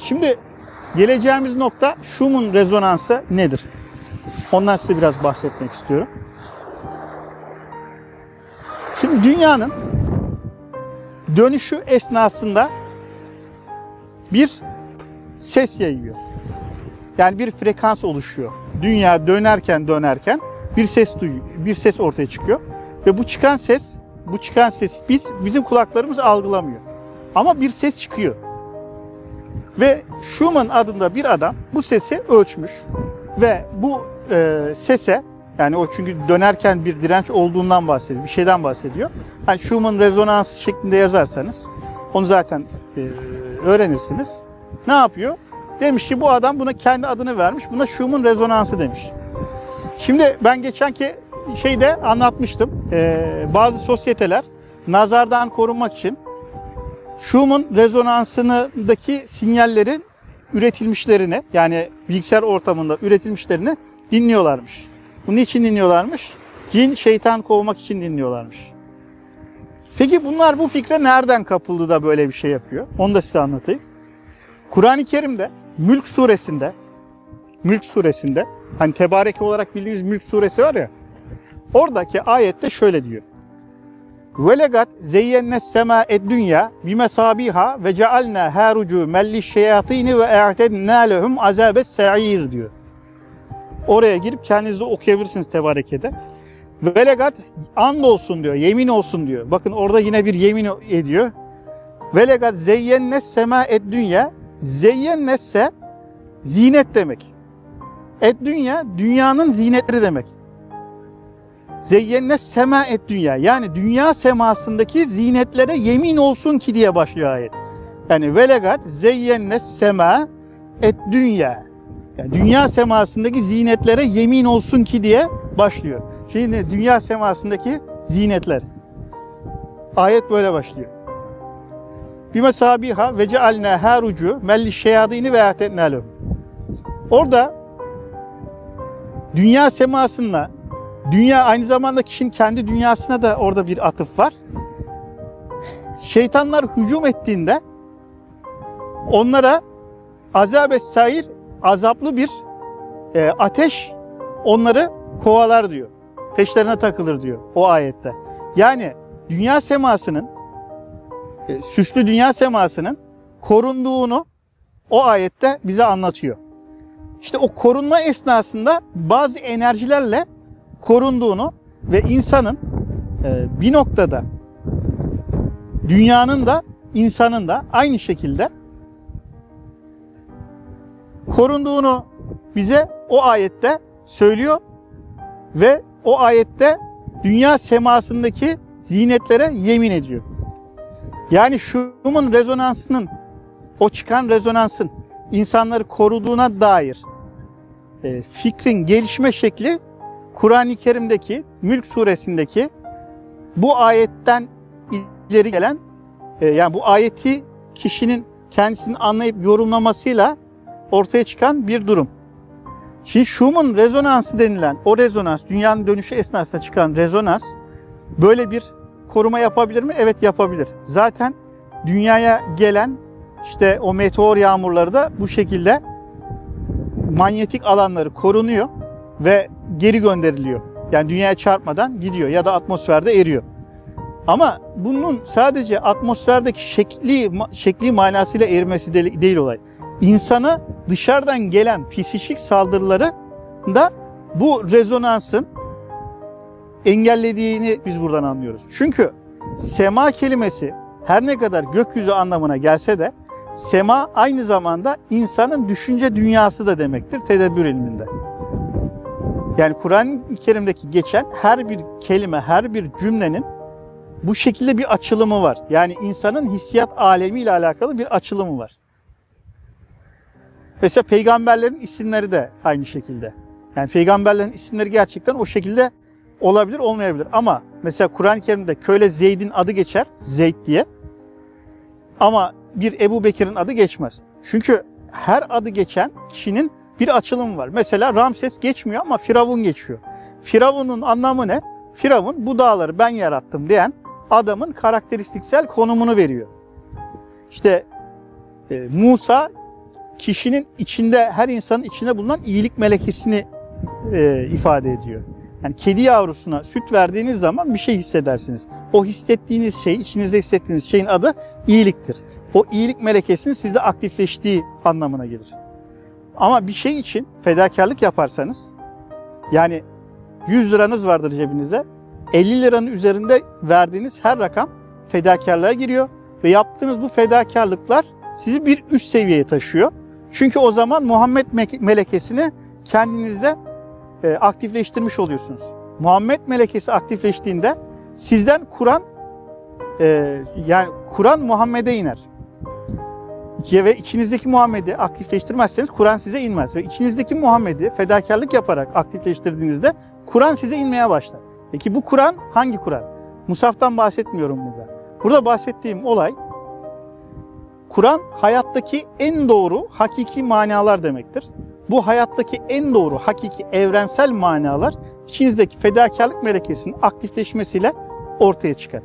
Şimdi geleceğimiz nokta Schumann rezonansı nedir? Ondan size biraz bahsetmek istiyorum. Şimdi dünyanın dönüşü esnasında bir ses yayıyor. Yani bir frekans oluşuyor. Dünya dönerken bir ses ortaya çıkıyor ve bu çıkan ses bizim kulaklarımız algılamıyor. Ama bir ses çıkıyor. Ve Schumann adında bir adam bu sesi ölçmüş ve bu sese, yani o çünkü dönerken bir direnç olduğundan bahsediyor, bir şeyden bahsediyor. Hani Schumann rezonansı şeklinde yazarsanız onu zaten öğrenirsiniz. Ne yapıyor? Demiş ki bu adam buna kendi adını vermiş. Buna Schumann rezonansı demiş. Şimdi ben geçenki şeyde anlatmıştım. Bazı sosyeteler nazardan korunmak için Schumann rezonansındaki sinyallerin üretilmişlerini, yani bilgisayar ortamında üretilmişlerini dinliyorlarmış. Bunun için dinliyorlarmış? Cin, şeytan kovmak için dinliyorlarmış. Peki bunlar bu fikre nereden kapıldı da böyle bir şey yapıyor? Onu da size anlatayım. Kur'an-ı Kerim'de Mülk suresinde hani Tebareke olarak bildiğiniz Mülk suresi var ya, oradaki ayette şöyle diyor. Velegat zeyyennes sema ed-dünya bimesabiha ve cealna harucu mellişşeyatini ve e'tedna lehum azabes sa'ir diyor. Oraya girip kendiniz de okuyabilirsiniz Tebareke'de. Velegat andolsun diyor, yemin olsun diyor. Bakın orada yine bir yemin ediyor. Velegat zeyyennes sema ed-dünya. Zeyyennesse zinet demek. Ed-dünya dünyanın zinetleri demek. Zeyyennes sema ed-dünya, yani dünya semasındaki zinetlere yemin olsun ki diye başlıyor ayet. Yani velegat zeyyennes sema ed-dünya, yani dünya semasındaki zinetlere yemin olsun ki diye başlıyor. Şimdi dünya semasındaki zinetler. Ayet böyle başlıyor. Bimesabiha ve cealna harucu mellişşeyadini ve e'tedna lehum. Orada dünya semasında, dünya aynı zamanda kişinin kendi dünyasına da orada bir atıf var. Şeytanlar hücum ettiğinde onlara azab-ı sair, azaplı bir ateş onları kovalar diyor. Peşlerine takılır diyor o ayette. Yani dünya semasının, süslü dünya semasının korunduğunu o ayette bize anlatıyor. İşte o korunma esnasında bazı enerjilerle korunduğunu ve insanın bir noktada dünyanın da insanın da aynı şekilde korunduğunu bize o ayette söylüyor ve o ayette dünya semasındaki zinetlere yemin ediyor. Yani Schumann rezonansının, o çıkan rezonansın insanları koruduğuna dair fikrin gelişme şekli Kur'an-ı Kerim'deki Mülk suresindeki bu ayetten ileri gelen, yani bu ayeti kişinin kendisini anlayıp yorumlamasıyla ortaya çıkan bir durum. Şimdi Schumann rezonansı denilen o rezonans, dünyanın dönüşü esnasında çıkan rezonans böyle bir koruma yapabilir mi? Evet, yapabilir. Zaten dünyaya gelen işte o meteor yağmurları da bu şekilde manyetik alanları korunuyor ve geri gönderiliyor. Yani dünyaya çarpmadan gidiyor ya da atmosferde eriyor. Ama bunun sadece atmosferdeki şekli manasıyla erimesi değil olay. İnsana dışarıdan gelen psikik saldırıları da bu rezonansın engellediğini biz buradan anlıyoruz. Çünkü sema kelimesi her ne kadar gökyüzü anlamına gelse de sema aynı zamanda insanın düşünce dünyası da demektir tedebbür ilminde. Yani Kur'an-ı Kerim'deki geçen her bir kelime, her bir cümlenin bu şekilde bir açılımı var. Yani insanın hissiyat alemiyle alakalı bir açılımı var. Mesela peygamberlerin isimleri de aynı şekilde. Yani peygamberlerin isimleri gerçekten o şekilde olabilir, olmayabilir. Ama mesela Kur'an-ı Kerim'de köle Zeyd'in adı geçer, Zeyd diye. Ama bir Ebu Bekir'in adı geçmez. Çünkü her adı geçen kişinin bir açılımı var. Mesela Ramses geçmiyor ama Firavun geçiyor. Firavun'un anlamı ne? Firavun bu dağları ben yarattım diyen adamın karakteristiksel konumunu veriyor. İşte Musa kişinin içinde, her insanın içinde bulunan iyilik melekesini ifade ediyor. Yani kedi yavrusuna süt verdiğiniz zaman bir şey hissedersiniz. O hissettiğiniz şey, içinizde hissettiğiniz şeyin adı iyiliktir. O iyilik melekesinin sizde aktifleştiği anlamına gelir. Ama bir şey için fedakarlık yaparsanız, yani 100 liranız vardır cebinizde, 50 liranın üzerinde verdiğiniz her rakam fedakarlığa giriyor ve yaptığınız bu fedakarlıklar sizi bir üst seviyeye taşıyor. Çünkü o zaman Muhammed melekesini kendinizde aktifleştirmiş oluyorsunuz. Muhammed melekesi aktifleştiğinde sizden Kur'an, yani Kur'an Muhammed'e iner. Ve içinizdeki Muhammed'i aktifleştirmezseniz Kur'an size inmez. Ve içinizdeki Muhammed'i fedakarlık yaparak aktifleştirdiğinizde Kur'an size inmeye başlar. Peki bu Kur'an hangi Kur'an? Musaf'tan bahsetmiyorum burada. Burada bahsettiğim olay, Kur'an hayattaki en doğru hakiki manalar demektir. Bu hayattaki en doğru hakiki evrensel manalar içinizdeki fedakarlık melekesinin aktifleşmesiyle ortaya çıkar.